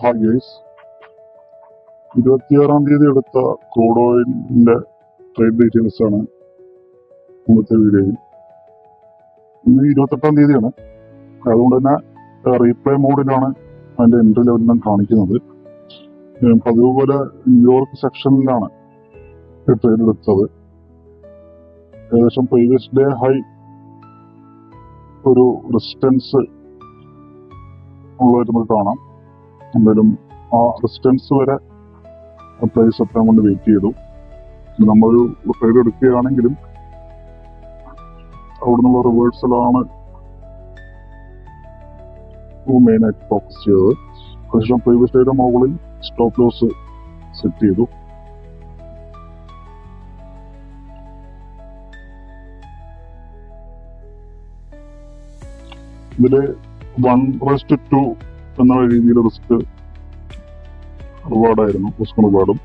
Hi guys, 26-ാം തീയതി എടുത്ത crude ഓയിലിന്റെ trade details ആണ് ഇന്നത്തെ വീഡിയോയിൽ. ഇന്ന് 28-ാം തീയതിയാണ്. അതുകൊണ്ട് തന്നെ റീപ്ലേ മോഡിലാണ് അതിന്റെ എൻട്രി ലെവലിലും കാണിക്കുന്നത്. പതിവ് പോലെ ന്യൂയോർക്ക് സെക്ഷനിലാണ് ട്രേഡ് എടുത്തത്. ഏകദേശം പ്രീവിയസ് ഡേ ഹൈ ഒരു റെസിസ്റ്റൻസ് ഉള്ളതായിട്ട് നമുക്ക് കാണാം. എന്തായാലും ആ റെസിസ്റ്റൻസ് വരെ പ്രൈസ് എത്താൻ കൊണ്ട് വെയിറ്റ് ചെയ്തു. നമ്മളൊരു ട്രേഡ് എടുക്കുകയാണെങ്കിലും അവിടെ നിന്നുള്ള റിവേഴ്സലാണ് മെയിനായിട്ട് ഫോക്കസ് ചെയ്തത്. അതിനുശേഷം പ്രീവിയസ് ഡേയുടെ മുകളിൽ സ്റ്റോപ്പ് ലോസ് സെറ്റ് ചെയ്തു. ഇതില് 1:2 എന്ന രീതിയിൽ റിസ്ക് റിവാർഡായിരുന്നു. റിസ്ക് റിവാർഡും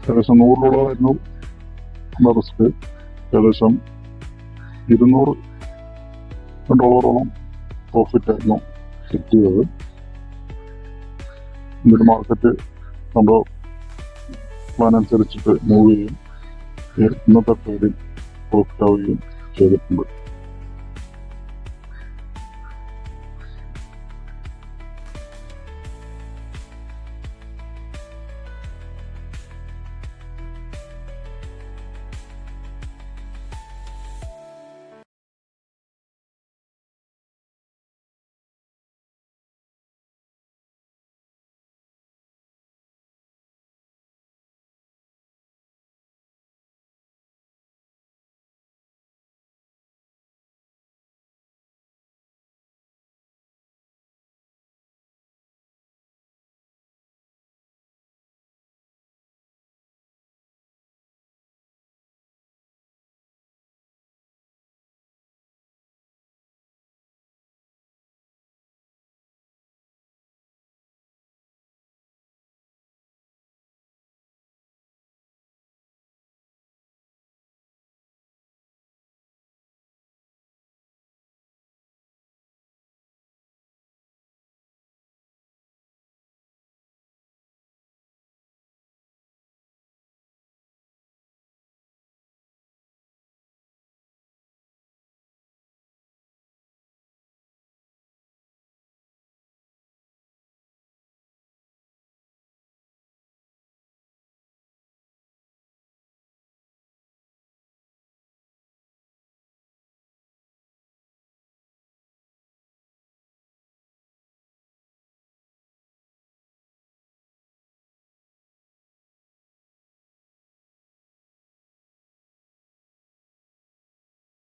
ഏകദേശം $100 റിസ്ക്. ഏകദേശം $200 പ്രോഫിറ്റ് ആയിരുന്നു സെറ്റ് ചെയ്തത്. ഇതിന്റെ മാർക്കറ്റ് നമ്മുടെ പ്ലാൻ അനുസരിച്ചിട്ട് മൂവ് ചെയ്യും. ഇന്നത്തെ ട്രേഡിൽ പ്രോഫിറ്റ് ആവുകയും ചെയ്തിട്ടുണ്ട്.